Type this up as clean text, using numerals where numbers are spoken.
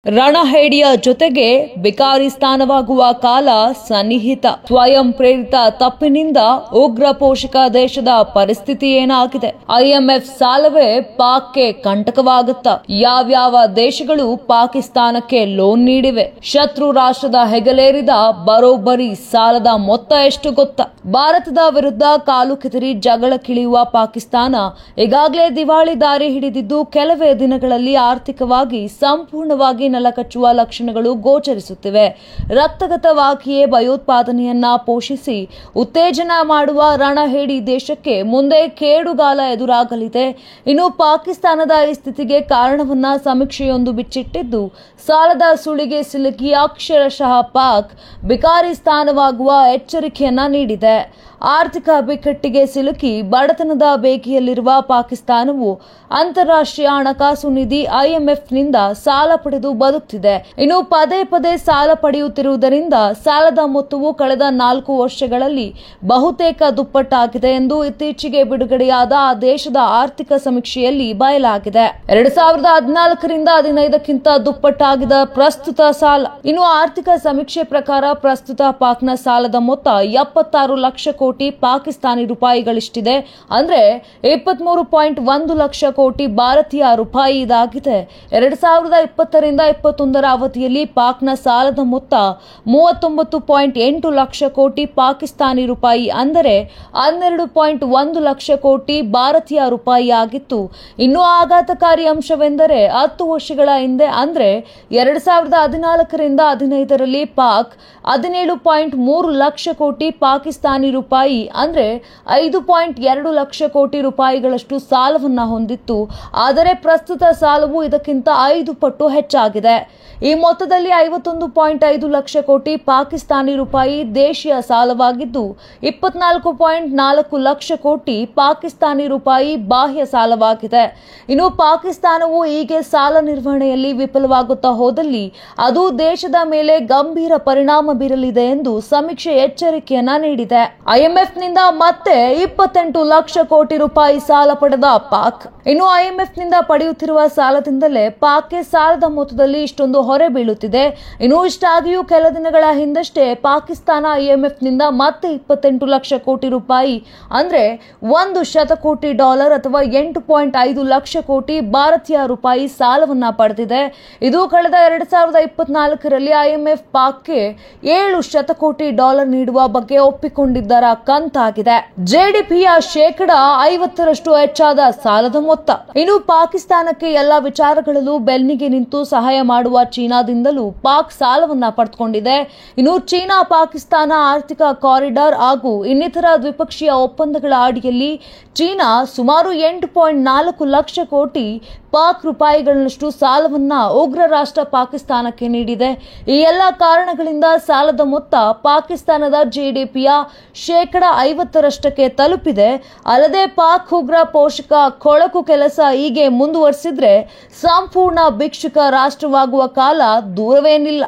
ರಣಹೇಡಿಯ ಜೊತೆಗೆ ಬಿಕಾರಿಸ್ತಾನವಾಗುವ ಕಾಲ ಸನ್ನಿಹಿತ. ಸ್ವಯಂ ಪ್ರೇರಿತ ತಪ್ಪಿನಿಂದ ಉಗ್ರ ಪೋಷಕ ದೇಶದ ಪರಿಸ್ಥಿತಿ ಏನಾಗಿದೆ? ಐಎಂಎಫ್ ಸಾಲವೇ ಪಾಕ್ಗೆ ಕಂಟಕವಾಗುತ್ತಾ? ಯಾವ್ಯಾವ ದೇಶಗಳು ಪಾಕಿಸ್ತಾನಕ್ಕೆ ಲೋನ್ ನೀಡಿವೆ? ಶತ್ರು ರಾಷ್ಟ್ರದ ಹೆಗಲೇರಿದ ಬರೋಬ್ಬರಿ ಸಾಲದ ಮೊತ್ತ ಎಷ್ಟು ಗೊತ್ತಾ? ಭಾರತದ ವಿರುದ್ಧ ಕಾಲು ಕೆದರಿ ಜಗಳಕ್ಕಿಳಿಯುವ ಪಾಕಿಸ್ತಾನ ಈಗಾಗಲೇ ದಿವಾಳಿ ದಾರಿ ಹಿಡಿದಿದ್ದು ಕೆಲವೇ ದಿನಗಳಲ್ಲಿ ಆರ್ಥಿಕವಾಗಿ ಸಂಪೂರ್ಣವಾಗಿ ನೆಲಕಚ್ಚುವ ಲಕ್ಷಣಗಳು ಗೋಚರಿಸುತ್ತಿವೆ. ರಕ್ತಗತವಾಗಿಯೇ ಭಯೋತ್ಪಾದನೆಯನ್ನ ಪೋಷಿಸಿ ಉತ್ತೇಜನ ಮಾಡುವ ರಣಹೇಡಿ ದೇಶಕ್ಕೆ ಮುಂದೆ ಕೇಡುಗಾಲ ಎದುರಾಗಲಿದೆ. ಇನ್ನು ಪಾಕಿಸ್ತಾನದ ಈ ಸ್ಥಿತಿಗೆ ಕಾರಣವನ್ನ ಸಮೀಕ್ಷೆಯೊಂದು ಬಿಚ್ಚಿಟ್ಟಿದ್ದು, ಸಾಲದ ಸುಳಿಗೆ ಸಿಲುಕಿ ಅಕ್ಷರಶಃ ಪಾಕ್ ಬಿಕಾರಿಸ್ತಾನವಾಗುವ ಎಚ್ಚರಿಕೆಯನ್ನ ನೀಡಿದೆ. ಆರ್ಥಿಕ ಬಿಕ್ಕಟ್ಟಿಗೆ ಸಿಲುಕಿ ಬಡತನದ ಬೇಗೆಯಲ್ಲಿರುವ ಪಾಕಿಸ್ತಾನವು ಅಂತಾರಾಷ್ಟ್ರೀಯ ಹಣಕಾಸು ನಿಧಿ ಐಎಂಎಫ್ನಿಂದ ಸಾಲ ಪಡೆದು ಬದುಕುತ್ತಿದೆ. ಇನ್ನು ಪದೇ ಪದೇ ಸಾಲ ಪಡೆಯುತ್ತಿರುವುದರಿಂದ ಸಾಲದ ಮೊತ್ತವು ಕಳೆದ 4 ವರ್ಷಗಳಲ್ಲಿ ಬಹುತೇಕ ದುಪ್ಪಟ್ಟಾಗಿದೆ ಎಂದು ಇತ್ತೀಚೆಗೆ ಬಿಡುಗಡೆಯಾದ ಆ ದೇಶದ ಆರ್ಥಿಕ ಸಮೀಕ್ಷೆಯಲ್ಲಿ ಬಯಲಾಗಿದೆ. 2014ರಿಂದ 15ಕ್ಕಿಂತ ದುಪ್ಪಟ್ಟಾಗಿದ್ದ ಪ್ರಸ್ತುತ ಸಾಲ. ಇನ್ನು ಆರ್ಥಿಕ ಸಮೀಕ್ಷೆ ಪ್ರಕಾರ ಪ್ರಸ್ತುತ ಪಾಕ್ನ ಸಾಲದ ಮೊತ್ತ 76 ಲಕ್ಷ ಕೋಟಿ ಪಾಕಿಸ್ತಾನಿ ರೂಪಾಯಿಗಳಿಷ್ಟಿದೆ. ಅಂದ್ರೆ 23.1 ಲಕ್ಷ ಕೋಟಿ ಭಾರತೀಯ ರೂಪಾಯಿ ಇದಾಗಿದೆ. 2020ರಿಂದ 21ರ ಅವಧಿಯಲ್ಲಿ ಪಾಕ್ನ ಸಾಲದ ಮೊತ್ತ 39.8 ಲಕ್ಷ ಕೋಟಿ ಪಾಕಿಸ್ತಾನಿ ರೂಪಾಯಿ, ಅಂದರೆ 12.1 ಲಕ್ಷ ಕೋಟಿ ಭಾರತೀಯ ರೂಪಾಯಿ ಆಗಿತ್ತು. ಇನ್ನು ಆಘಾತಕಾರಿ ಅಂಶವೆಂದರೆ 10 ವರ್ಷಗಳ ಹಿಂದೆ ಅಂದ್ರೆ 2014ರಿಂದ 15ರಲ್ಲಿ ಪಾಕ್ 17.3 ಲಕ್ಷ ಕೋಟಿ ಪಾಕಿಸ್ತಾನಿ ರೂಪಾಯಿ, ಅಂದ್ರೆ 5.2 ಲಕ್ಷ ಕೋಟಿ ರೂಪಾಯಿಗಳಷ್ಟು ಸಾಲವನ್ನ ಹೊಂದಿತ್ತು. ಆದರೆ ಪ್ರಸ್ತುತ ಸಾಲವು ಇದಕ್ಕಿಂತ 5 ಪಟ್ಟು ಹೆಚ್ಚಾಗಿದೆ. ಈ ಮೊತ್ತದಲ್ಲಿ 51.5 ಲಕ್ಷ ಕೋಟಿ ಪಾಕಿಸ್ತಾನಿ ರೂಪಾಯಿ ದೇಶೀಯ ಸಾಲವಾಗಿದ್ದು, 24.4 ಲಕ್ಷ ಕೋಟಿ ಪಾಕಿಸ್ತಾನಿ ರೂಪಾಯಿ ಬಾಹ್ಯ ಸಾಲವಾಗಿದೆ. ಇನ್ನು ಪಾಕಿಸ್ತಾನವು ಹೀಗೆ ಸಾಲ ನಿರ್ವಹಣೆಯಲ್ಲಿ ವಿಫಲವಾಗುತ್ತಾ ಹೋದಲ್ಲಿ ಅದು ದೇಶದ ಮೇಲೆ ಗಂಭೀರ ಪರಿಣಾಮ ಬೀರಲಿದೆ ಎಂದು ಸಮೀಕ್ಷೆ ಎಚ್ಚರಿಕೆಯನ್ನ ನೀಡಿದೆ. ಐಎಂಎಫ್ನಿಂದ ಮತ್ತೆ 28 ಲಕ್ಷ ಕೋಟಿ ರೂಪಾಯಿ ಸಾಲ ಪಡೆದ ಪಾಕ್. ಇನ್ನು ಐಎಂಎಫ್ನಿಂದ ಪಡೆಯುತ್ತಿರುವ ಸಾಲದಿಂದಲೇ ಪಾಕ್ಗೆ ಸಾಲದ ಮೊತ್ತದಲ್ಲಿ ಇಷ್ಟೊಂದು ಹೊರೆ ಬೀಳುತ್ತಿದೆ. ಇನ್ನು ಇಷ್ಟಾಗಿಯೂ ಕೆಲ ದಿನಗಳ ಹಿಂದಷ್ಟೇ ಪಾಕಿಸ್ತಾನ ಐಎಂಎಫ್ನಿಂದ ಮತ್ತೆ 28 ಲಕ್ಷ ಕೋಟಿ ರೂಪಾಯಿ, ಅಂದ್ರೆ $1 ಶತಕೋಟಿ ಅಥವಾ 8.5 ಲಕ್ಷ ಕೋಟಿ ಭಾರತೀಯ ರೂಪಾಯಿ ಸಾಲವನ್ನ ಪಡೆದಿದೆ. ಇದು ಕಳೆದ 2024ರಲ್ಲಿ ಐಎಂಎಫ್ ಪಾಕ್ಗೆ $7 ಶತಕೋಟಿ ನೀಡುವ ಬಗ್ಗೆ ಒಪ್ಪಿಕೊಂಡಿದ್ದರ ಕಂತಾಗಿದೆ. ಜಿಡಿಪಿಯ 50% ಹೆಚ್ಚಾದ ಸಾಲದ ಮೊತ್ತ. ಇನ್ನು ಪಾಕಿಸ್ತಾನಕ್ಕೆ ಎಲ್ಲಾ ವಿಚಾರಗಳಲ್ಲೂ ಬೆನ್ನಿಗೆ ನಿಂತು ಸಹಾಯ ಮಾಡುವ ಚೀನಾದಿಂದಲೂ ಪಾಕ್ ಸಾಲವನ್ನ ಪಡೆದುಕೊಂಡಿದೆ. ಇನ್ನು ಚೀನಾ ಪಾಕಿಸ್ತಾನ ಆರ್ಥಿಕ ಕಾರಿಡಾರ್ ಹಾಗೂ ಇನ್ನಿತರ ದ್ವಿಪಕ್ಷೀಯ ಒಪ್ಪಂದಗಳ ಅಡಿಯಲ್ಲಿ ಚೀನಾ ಸುಮಾರು 8.4 ಲಕ್ಷ ಕೋಟಿ ಪಾಕ್ ರೂಪಾಯಿಗಳಷ್ಟು ಸಾಲವನ್ನ ಉಗ್ರ ರಾಷ್ಟ್ರ ಪಾಕಿಸ್ತಾನಕ್ಕೆ ನೀಡಿದೆ. ಈ ಎಲ್ಲ ಕಾರಣಗಳಿಂದ ಸಾಲದ ಮೊತ್ತ ಪಾಕಿಸ್ತಾನದ ಜಿಡಿಪಿಯ 50%ಕ್ಕೆ ತಲುಪಿದೆ. ಅಲ್ಲದೆ ಪಾಕ್ ಉಗ್ರ ಪೋಷಕ ಕೊಳಕು ಕೆಲಸ ಹೀಗೆ ಮುಂದುವರಿಸಿದ್ರೆ ಸಂಪೂರ್ಣ ಭಿಕ್ಷುಕ ರಾಷ್ಟ್ರವಾಗುವ ಕಾಲ ದೂರವೇನಿಲ್ಲ.